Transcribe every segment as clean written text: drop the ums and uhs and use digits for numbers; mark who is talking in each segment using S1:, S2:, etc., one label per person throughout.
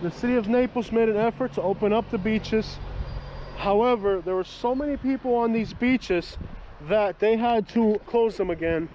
S1: the city of Naples made an effort to open up the beaches. However, there were so many people on these beaches that they had to close them again.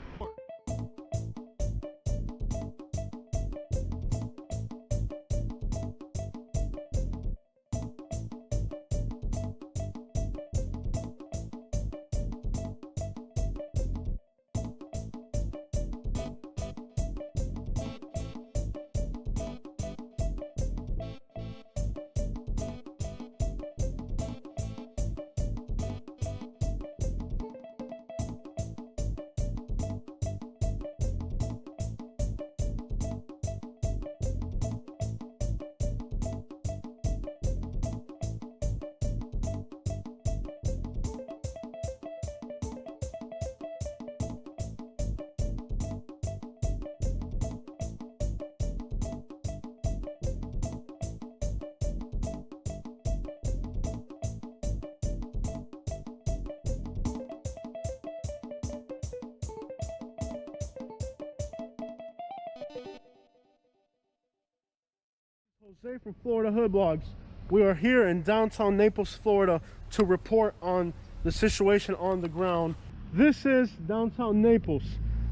S1: Jose from Florida Hood Blogs. We are here in downtown Naples, Florida to report on the situation on the ground. This is downtown Naples.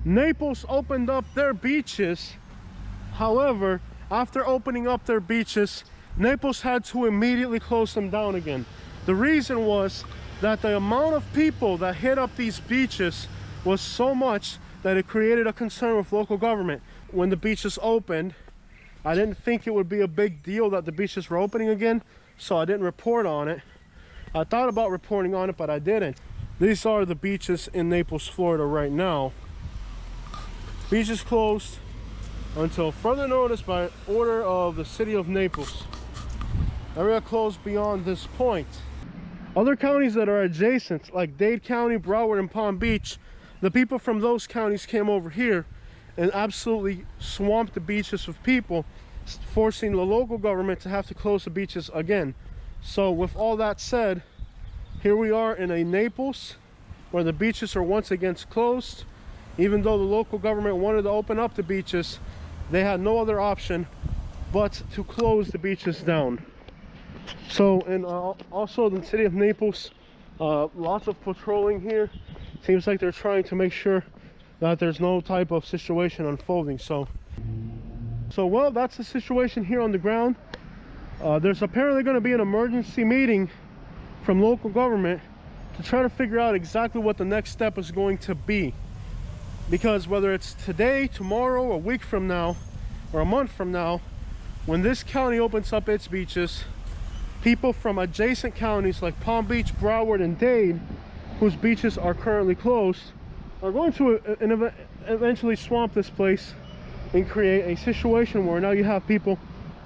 S1: Naples opened up their beaches. However, after opening up their beaches, Naples had to immediately close them down again. The reason was that the amount of people that hit up these beaches was so much that it created a concern with local government. When the beaches opened, I didn't think it would be a big deal that the beaches were opening again, so I didn't report on it. I thought about reporting on it, but I didn't. These are the beaches in Naples, Florida right now. Beaches closed until further notice by order of the city of Naples. Area closed beyond this point. Other counties that are adjacent, like Dade County, Broward, and Palm Beach, the people from those counties came over here and absolutely swamped the beaches with people, forcing the local government to have to close the beaches again. So with all that said, here we are in a Naples where the beaches are once again closed. Even though the local government wanted to open up the beaches, they had no other option but to close the beaches down. So, and also the city of Naples, lots of patrolling here. Seems like they're trying to make sure that there's no type of situation unfolding. So well, that's the situation here on the ground. There's apparently going to be an emergency meeting from local government to try to figure out exactly what the next step is going to be, because whether it's today, tomorrow, a week from now, or a month from now, when this county opens up its beaches, people from adjacent counties like Palm Beach, Broward, and Dade, whose beaches are currently closed, are going to eventually swamp this place and create a situation where now you have people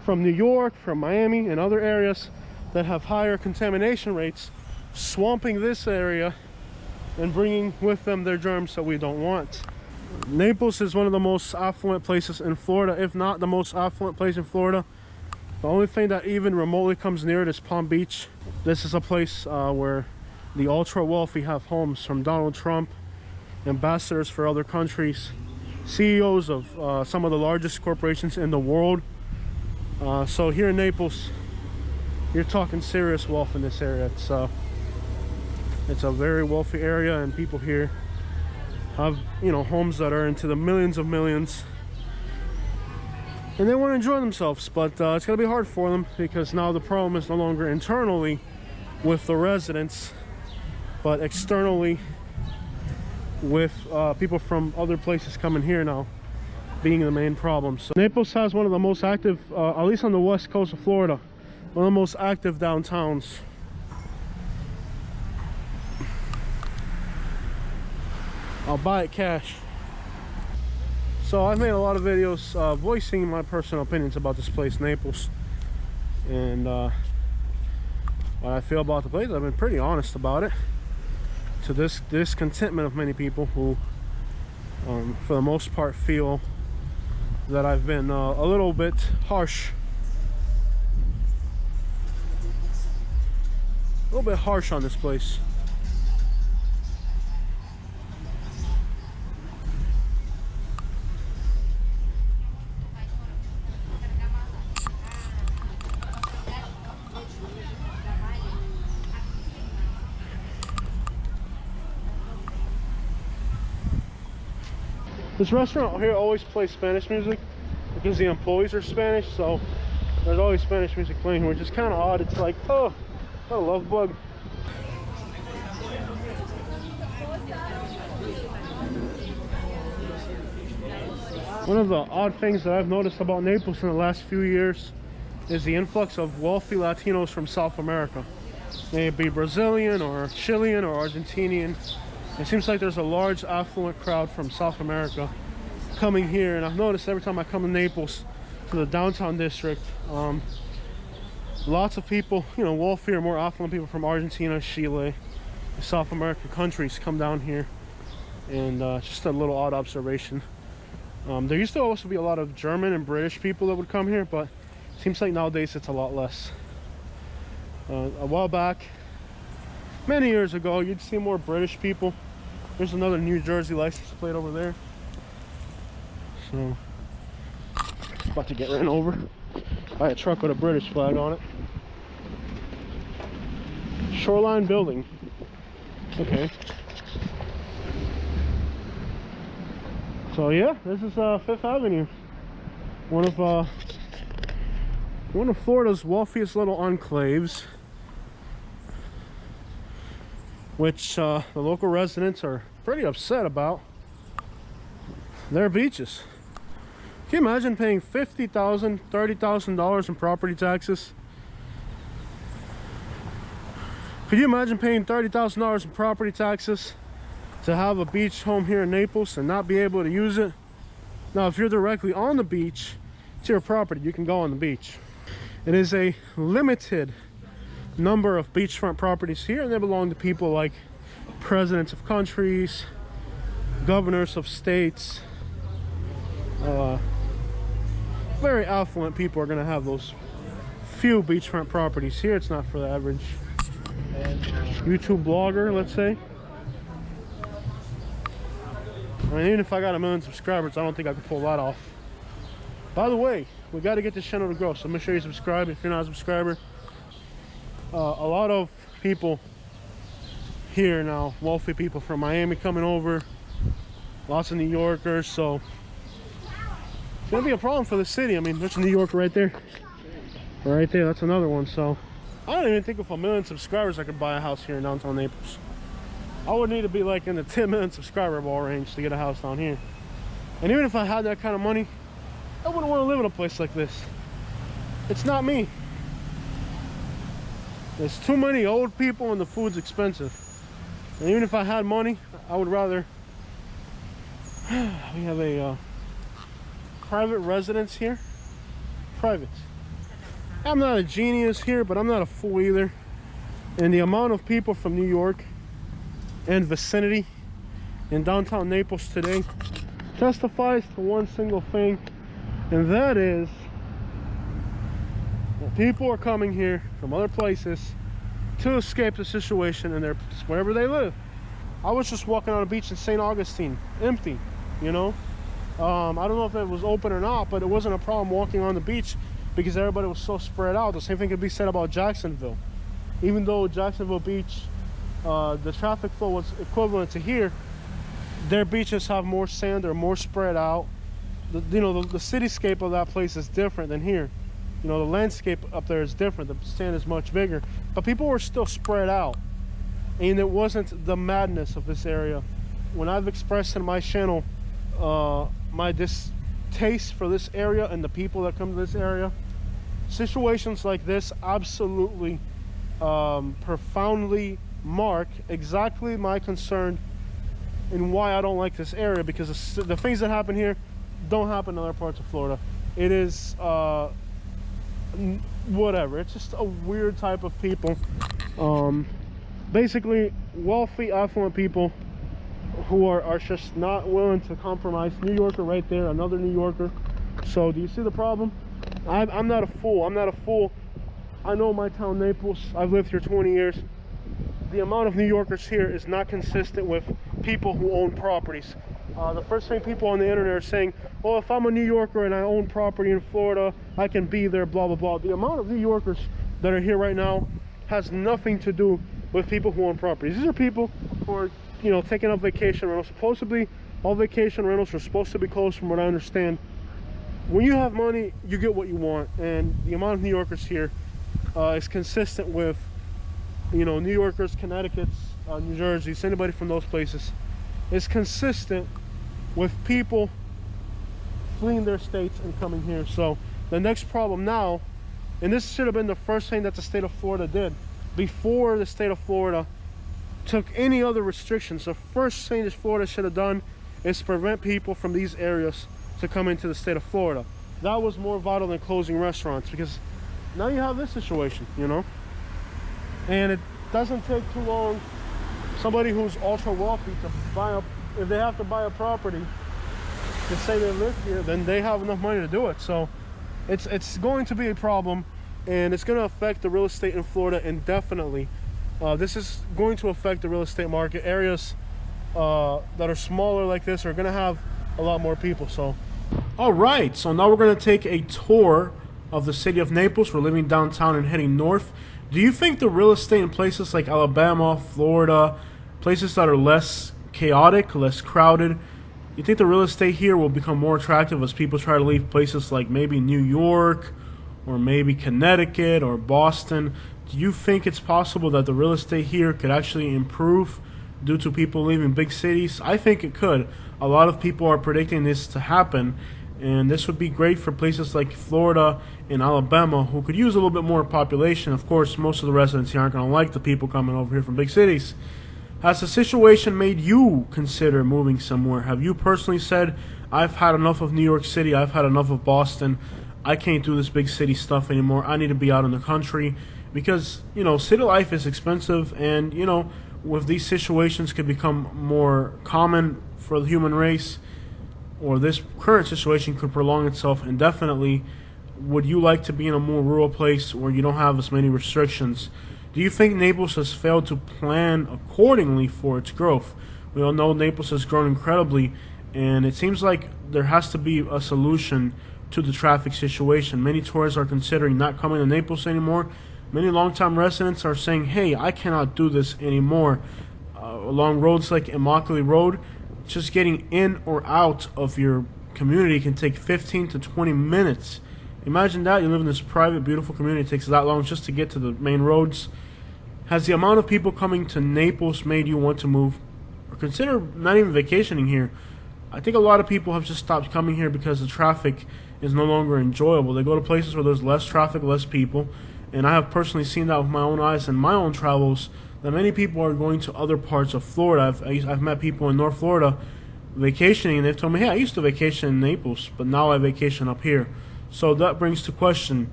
S1: from New York, from Miami, and other areas that have higher contamination rates swamping this area and bringing with them their germs that we don't want. Naples is one of the most affluent places in Florida, if not the most affluent place in Florida. The only thing that even remotely comes near it is Palm Beach. This is a place where the ultra wealthy have homes, from Donald Trump, ambassadors for other countries, CEOs of some of the largest corporations in the world. So here in Naples, you're talking serious wealth in this area. It's a very wealthy area, and people here have, you know, homes that are into the millions of millions, and they want to enjoy themselves. But it's gonna be hard for them, because now the problem is no longer internally with the residents, but externally with people from other places coming here now being the main problem. So Naples has one of the most active, at least on the west coast of Florida, one of the most active downtowns. I'll buy it cash. So I've made a lot of videos voicing my personal opinions about this place, Naples, and what I feel about the place. I've been pretty honest about it, to this discontentment of many people who for the most part feel that I've been a little bit harsh, on this place. This restaurant here always plays Spanish music because the employees are Spanish, so there's always Spanish music playing here, which is kind of odd. It's like, oh, what a love bug. One of the odd things that I've noticed about Naples in the last few years is the influx of wealthy Latinos from South America. May it be Brazilian or Chilean or Argentinian. It seems like there's a large affluent crowd from South America coming here, and I've noticed every time I come to Naples, to the downtown district, lots of people, you know, wealthier, more affluent people from Argentina, Chile, South American countries come down here, and just a little odd observation. There used to also be a lot of German and British people that would come here, but it seems like nowadays it's a lot less. A while back, many years ago, you'd see more British people. There's another New Jersey license plate over there. So, about to get ran over by a truck with a British flag on it. Shoreline building. Okay. So yeah, this is Fifth Avenue, one of Florida's wealthiest little enclaves, which the local residents are pretty upset about. Their beaches. Can you imagine paying $50,000, $30,000 in property taxes? Could you imagine paying $30,000 in property taxes to have a beach home here in Naples and not be able to use it? Now, if you're directly on the beach, it's your property, you can go on the beach. It is a limited number of beachfront properties here, and they belong to people like presidents of countries, governors of states. Very affluent people are going to have those few beachfront properties. Here it's not for the average YouTube blogger, let's say. I mean, even if I got 1 million subscribers, I don't think I could pull that off. By the way, we got to get this channel to grow, so make sure you subscribe if you're not a subscriber. A lot of people here now, wealthy people from Miami coming over, lots of New Yorkers, so it's gonna be a problem for the city. I mean, there's a New Yorker right there. Right there, that's another one. So I don't even think with 1 million subscribers I could buy a house here in downtown Naples. I would need to be like in the 10 million subscriber ball range to get a house down here. And even if I had that kind of money, I wouldn't want to live in a place like this. It's not me. There's too many old people and the food's expensive. And even if I had money, I would rather we have a private residence here. Private. I'm not a genius here, but I'm not a fool either. And the amount of people from New York and vicinity in downtown Naples today testifies to one single thing, and that is that people are coming here from other places to escape the situation, and they're wherever they live. I was just walking on a beach in St. Augustine, empty, you know. I don't know if it was open or not, but it wasn't a problem walking on the beach because everybody was so spread out. The same thing could be said about Jacksonville. Even though Jacksonville Beach, the traffic flow was equivalent to here, their beaches have more sand, they're more spread out. The cityscape of that place is different than here. You know, the landscape up there is different. The sand is much bigger, but people were still spread out, and it wasn't the madness of this area. When I've expressed in my channel my distaste for this area and the people that come to this area, situations like this absolutely profoundly mark exactly my concern and why I don't like this area, because the things that happen here don't happen in other parts of Florida. It is whatever, it's just a weird type of people. Basically wealthy, affluent people who are just not willing to compromise. New Yorker right there, another New Yorker. So do you see the problem? I'm not a fool. I'm not a fool. I know my town, Naples. I've lived here 20 years. The amount of New Yorkers here is not consistent with people who own properties. The first thing people on the internet are saying, oh, if I'm a New Yorker and I own property in Florida, I can be there, blah, blah, blah. The amount of New Yorkers that are here right now has nothing to do with people who own properties. These are people who are, you know, taking up vacation rentals, supposedly All vacation rentals are supposed to be closed from what I understand. When you have money, you get what you want, and the amount of New Yorkers here is consistent with, you know, New Yorkers, Connecticut's, New Jersey's, anybody from those places. It's consistent with people fleeing their states and coming here. So the next problem now, and this should have been the first thing that the state of Florida did before the state of Florida took any other restrictions. The first thing that Florida should have done is prevent people from these areas to come into the state of Florida. That was more vital than closing restaurants, because now you have this situation, you know, and it doesn't take too long. Somebody who's ultra wealthy to buy up, if they have to buy a property to say they live here, then they have enough money to do it. So it's going to be a problem, and it's going to affect the real estate in Florida indefinitely. This is going to affect the real estate market. Areas that are smaller like this are going to have a lot more people. So all right, so now we're going to take a tour of the city of Naples. We're leaving downtown and heading north. Do you think the real estate in places like Alabama, Florida, places that are less chaotic, less crowded, you think the real estate here will become more attractive as people try to leave places like maybe New York or maybe Connecticut or Boston? Do you think it's possible that the real estate here could actually improve due to people leaving big cities? I think it could. A lot of people are predicting this to happen, and this would be great for places like Florida and Alabama, who could use a little bit more population. Of course, most of the residents here aren't going to like the people coming over here from big cities. Has the situation made you consider moving somewhere? Have you personally said, I've had enough of New York City, I've had enough of Boston, I can't do this big city stuff anymore, I need to be out in the country? Because, you know, city life is expensive, and, you know, with these situations could become more common for the human race, or this current situation could prolong itself indefinitely. Would you like to be in a more rural place where you don't have as many restrictions? Do you think Naples has failed to plan accordingly for its growth? We all know Naples has grown incredibly, and it seems like there has to be a solution to the traffic situation. Many tourists are considering not coming to Naples anymore. Many longtime residents are saying, hey, I cannot do this anymore. Along roads like Immokalee Road, just getting in or out of your community can take 15 to 20 minutes. Imagine that. You live in this private, beautiful community. It takes that long just to get to the main roads. Has the amount of people coming to Naples made you want to move or consider not even vacationing here? I think a lot of people have just stopped coming here because the traffic is no longer enjoyable. They go to places where there's less traffic, less people. And I have personally seen that with my own eyes in my own travels, that many people are going to other parts of Florida. I've met people in North Florida vacationing, and they've told me, hey, I used to vacation in Naples, but now I vacation up here. So that brings to question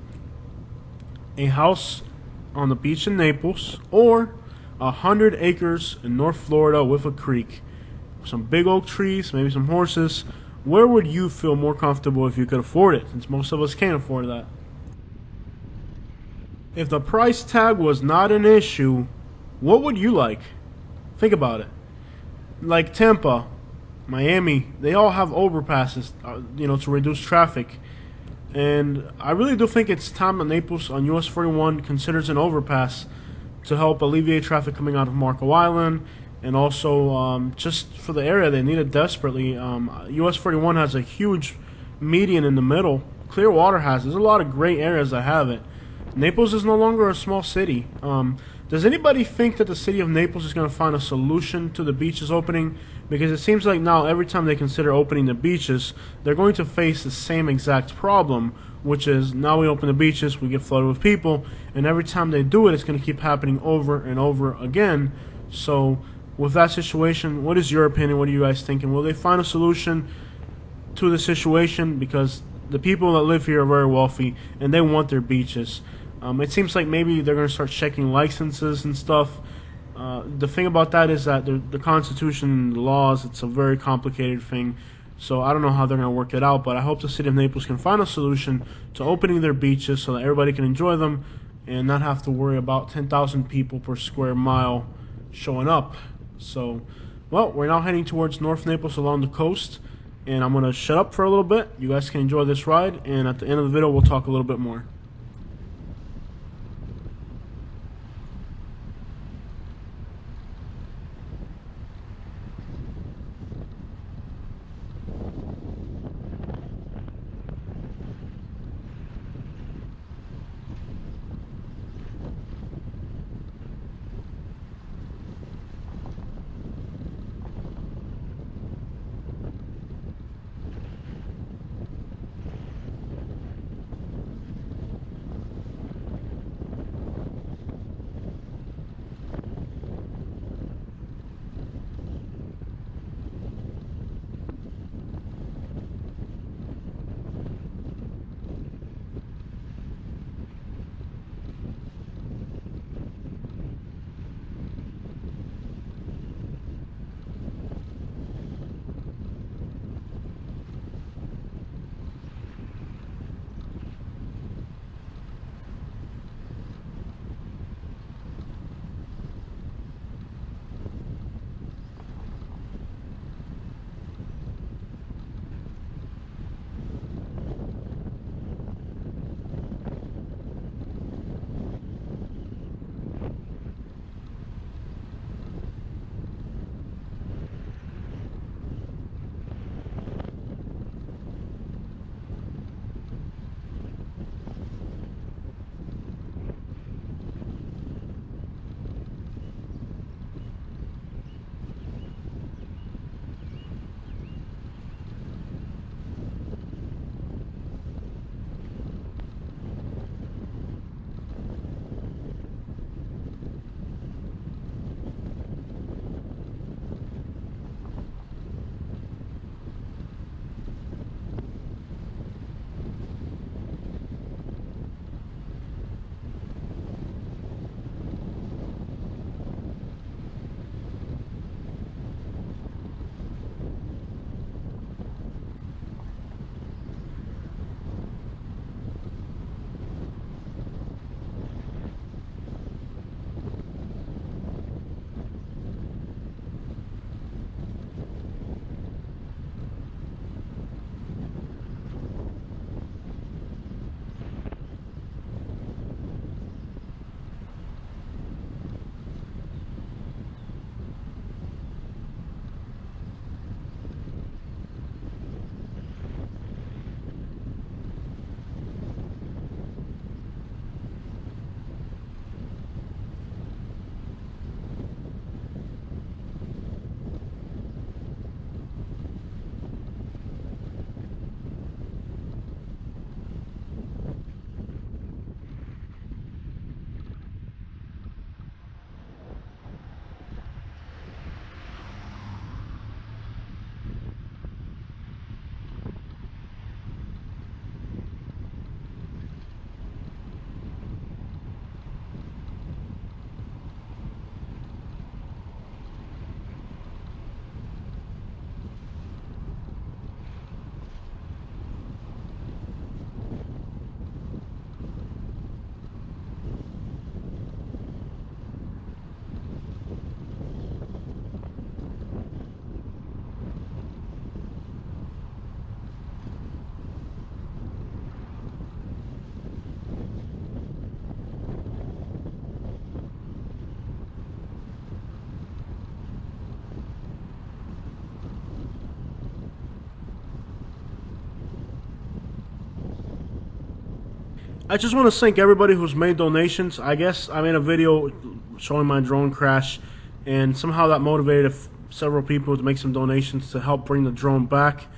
S1: a house on the beach in Naples or 100 acres in North Florida with a creek, some big oak trees, maybe some horses. Where would you feel more comfortable if you could afford it, since most of us can't afford that? If the price tag was not an issue, what would you like? Think about it. Like Tampa, Miami, they all have overpasses, to reduce traffic. And I really do think it's time that Naples on US 41 considers an overpass to help alleviate traffic coming out of Marco Island, and also just for the area, they need it desperately. US 41 has a huge median in the middle. Clearwater has. There's a lot of great areas that have it. Naples is no longer a small city. Does anybody think that the city of Naples is going to find a solution to the beaches opening? Because it seems like now every time they consider opening the beaches, they're going to face the same exact problem, which is now we open the beaches, we get flooded with people, and every time they do it, it's going to keep happening over and over again. So with that situation, what is your opinion? What are you guys thinking? Will they find a solution to the situation? Because the people that live here are very wealthy, and they want their beaches. It seems like maybe they're going to start checking licenses and stuff. The thing about that is that the Constitution and the laws, it's a very complicated thing. So I don't know how they're going to work it out, but I hope the city of Naples can find a solution to opening their beaches so that everybody can enjoy them and not have to worry about 10,000 people per square mile showing up. So, well, we're now heading towards North Naples along the coast, and I'm going to shut up for a little bit. You guys can enjoy this ride, and at the end of the video, we'll talk a little bit more. I just want to thank everybody who's made donations. I guess I made a video showing my drone crash, and somehow that motivated several people to make some donations to help bring the drone back.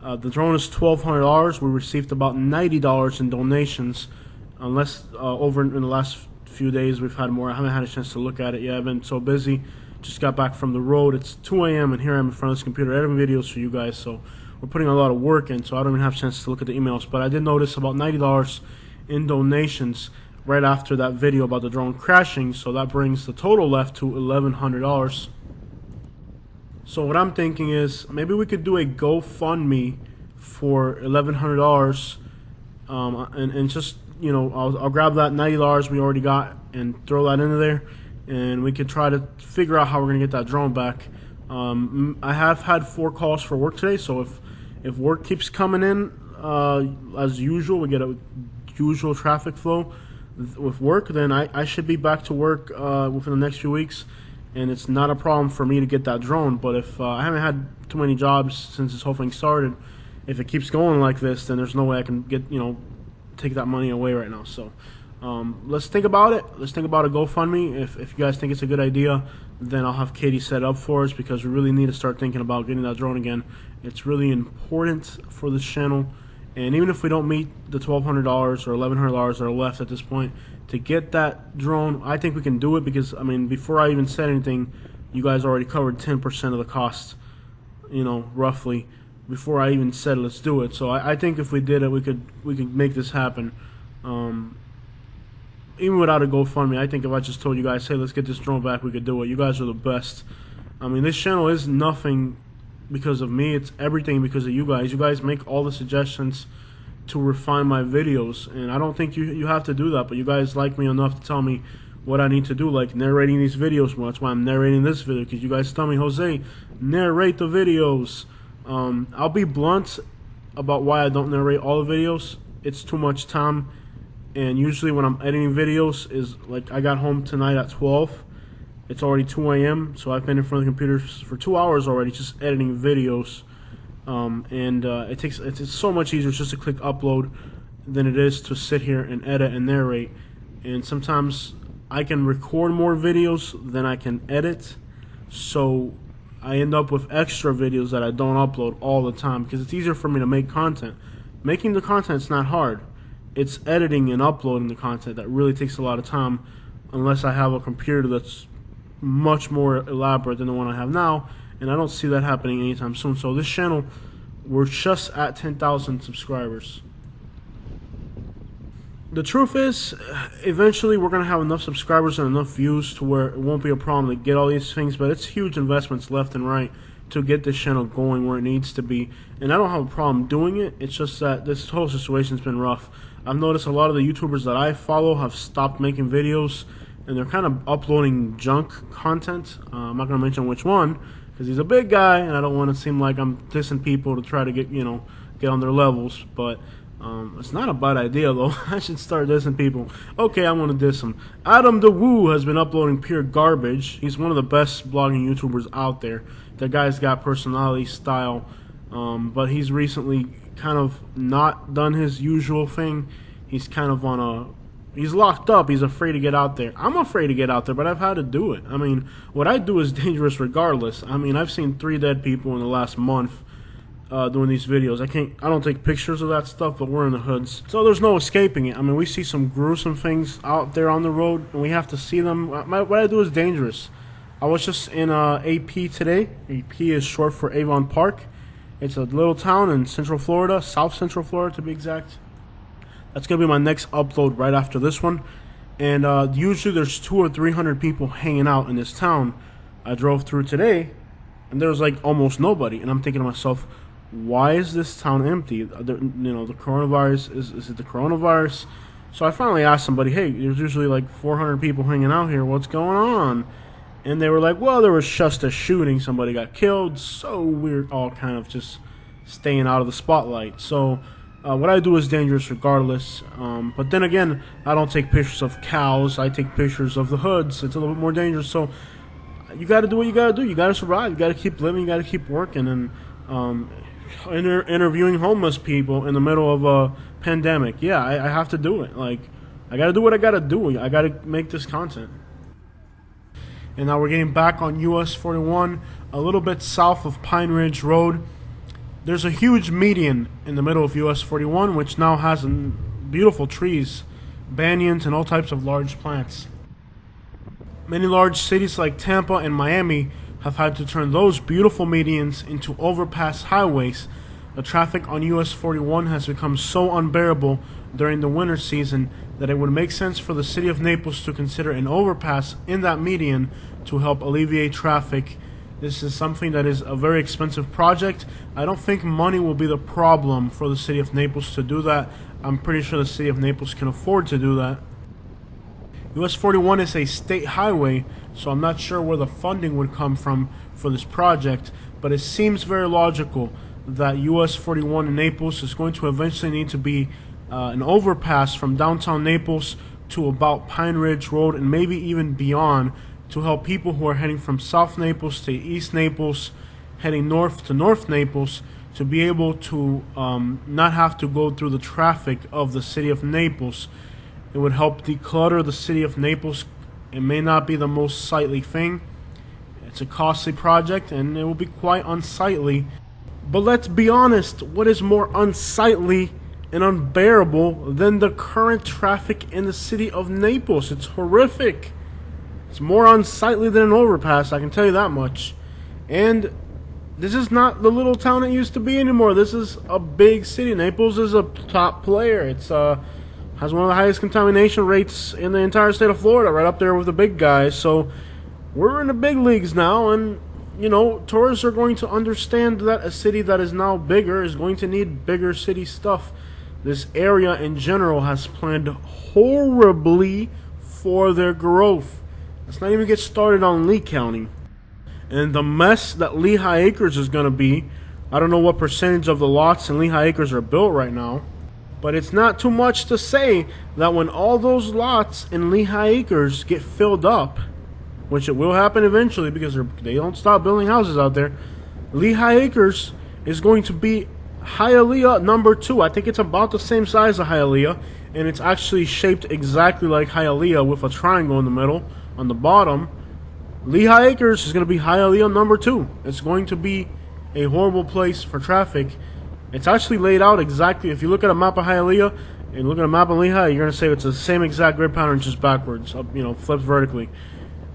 S1: The drone is $1,200. We received about $90 in donations, unless over in the last few days we've had more. I haven't had a chance to look at it yet. I've been so busy. Just got back from the road. It's 2 a.m. and here I am in front of this computer editing videos for you guys. So we're putting a lot of work in, so I don't even have a chance to look at the emails. But I did notice about $90 in donations right after that video about the drone crashing. So that brings the total left to $1,100. So what I'm thinking is maybe we could do a GoFundMe for $1,100, and just, you know, I'll grab that $90 we already got and throw that into there, and we could try to figure out how we're gonna get that drone back. I have had 4 calls for work today, so if work keeps coming in as usual, we get a usual traffic flow with work, then I should be back to work within the next few weeks. And it's not a problem for me to get that drone. But if I haven't had too many jobs since this whole thing started, if it keeps going like this, then there's no way I can get, you know, take that money away right now. So let's think about it. Let's think about a GoFundMe. If you guys think it's a good idea, then I'll have Katie set up for us, because we really need to start thinking about getting that drone again. It's really important for this channel. And even if we don't meet the $1,200 or $1,100 that are left at this point, to get that drone, I think we can do it, because, I mean, before I even said anything, you guys already covered 10% of the cost, you know, roughly, before I even said let's do it. So I think if we did it, we could make this happen. Even without a GoFundMe, I think if I just told you guys, hey, let's get this drone back, we could do it. You guys are the best. I mean, this channel is nothing because of me, it's everything because of you guys. You guys make all the suggestions to refine my videos, and I don't think you have to do that, but you guys like me enough to tell me what I need to do, like narrating these videos more. That's why I'm narrating this video, because you guys tell me, Jose, narrate the videos. I'll be blunt about why I don't narrate all the videos. It's too much time, and usually when I'm editing videos is like, I got home tonight at 12. It's already 2 a.m. so I've been in front of the computer for 2 hours already just editing videos. It's so much easier just to click upload than it is to sit here and edit and narrate. And sometimes I can record more videos than I can edit, so I end up with extra videos that I don't upload all the time, because it's easier for me to make content. Making the content's not hard. It's editing and uploading the content that really takes a lot of time, unless I have a computer that's much more elaborate than the one I have now, and I don't see that happening anytime soon. So this channel, we're just at 10,000 subscribers. The truth is, eventually we're going to have enough subscribers and enough views to where it won't be a problem to get all these things, but it's huge investments left and right to get this channel going where it needs to be, and I don't have a problem doing it. It's just that this whole situation's been rough. I've noticed a lot of the YouTubers that I follow have stopped making videos, and they're kind of uploading junk content. I'm not going to mention which one, because he's a big guy, and I don't want to seem like I'm dissing people to try to get, you know, get on their levels. But it's not a bad idea, though. I should start dissing people. Okay, I'm going to diss him. Adam the Woo has been uploading pure garbage. He's one of the best blogging YouTubers out there. The guy's got personality, style, but he's recently kind of not done his usual thing. He's kind of on a... He's locked up. He's afraid to get out there. I'm afraid to get out there, but I've had to do it. I mean, what I do is dangerous regardless. I mean, I've seen 3 dead people in the last month doing these videos. I don't take pictures of that stuff, but we're in the hoods, so there's no escaping it. I mean, we see some gruesome things out there on the road, and we have to see them. What I do is dangerous. I was just in AP today. AP is short for Avon Park. It's a little town in Central Florida, South Central Florida to be exact. That's going to be my next upload right after this one. And usually there's 200 or 300 people hanging out in this town. I drove through today, and there was like almost nobody. And I'm thinking to myself, why is this town empty? You know, the coronavirus, is it the coronavirus? So I finally asked somebody, hey, there's usually like 400 people hanging out here. What's going on? And they were like, well, there was just a shooting. Somebody got killed. So we're all kind of just staying out of the spotlight. So... what I do is dangerous regardless, but then again, I don't take pictures of cows. I take pictures of the hoods. It's a little bit more dangerous, so you got to do what you got to do. You got to survive. You got to keep living. You got to keep working. And interviewing homeless people in the middle of pandemic. Yeah, I have to do it. Like, I gotta do what I gotta do. I gotta make this content. And now we're getting back on US 41, a little bit south of Pine Ridge Road. There's a huge median in the middle of US 41, which now has beautiful trees, banyans, and all types of large plants. Many large cities like Tampa and Miami have had to turn those beautiful medians into overpass highways. The traffic on US 41 has become so unbearable during the winter season that it would make sense for the city of Naples to consider an overpass in that median to help alleviate traffic. This is something that is a very expensive project. I don't think money will be the problem for the city of Naples to do that. I'm pretty sure the city of Naples can afford to do that. US 41 is a state highway, so I'm not sure where the funding would come from for this project, but it seems very logical that US 41 in Naples is going to eventually need to be an overpass from downtown Naples to about Pine Ridge Road and maybe even beyond, to help people who are heading from South Naples to East Naples, heading north to North Naples, to be able to not have to go through the traffic of the city of Naples. It would help declutter the city of Naples. It may not be the most sightly thing. It's a costly project and it will be quite unsightly. But let's be honest, what is more unsightly and unbearable than the current traffic in the city of Naples? It's horrific. It's more unsightly than an overpass, I can tell you that much. And this is not the little town it used to be anymore. This is a big city. Naples is a top player. It's has one of the highest contamination rates in the entire state of Florida, right up there with the big guys. So we're in the big leagues now, and you know, tourists are going to understand that a city that is now bigger is going to need bigger city stuff. This area in general has planned horribly for their growth. Let's not even get started on Lee County and the mess that Lehigh Acres is going to be. I don't know what percentage of the lots in Lehigh Acres are built right now, but it's not too much to say that when all those lots in Lehigh Acres get filled up, which it will happen eventually because they don't stop building houses out there, Lehigh Acres is going to be Hialeah number 2. I think it's about the same size as Hialeah, and it's actually shaped exactly like Hialeah with a triangle in the middle. On the bottom, Lehigh Acres is going to be Hialeah number 2. It's going to be a horrible place for traffic. It's actually laid out exactly. If you look at a map of Hialeah and look at a map of Lehigh, you're going to say it's the same exact grid pattern, just backwards, up, flipped vertically.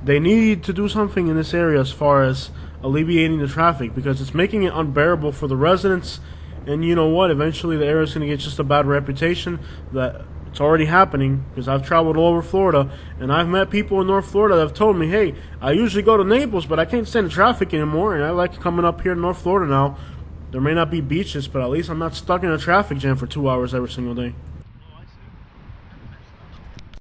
S1: They need to do something in this area as far as alleviating the traffic, because it's making it unbearable for the residents. And you know what? Eventually the area is going to get just a bad reputation. That it's already happening, because I've traveled all over Florida, and I've met people in North Florida that have told me, hey, I usually go to Naples, but I can't stand the traffic anymore, and I like coming up here to North Florida now. There may not be beaches, but at least I'm not stuck in a traffic jam for 2 hours every single day.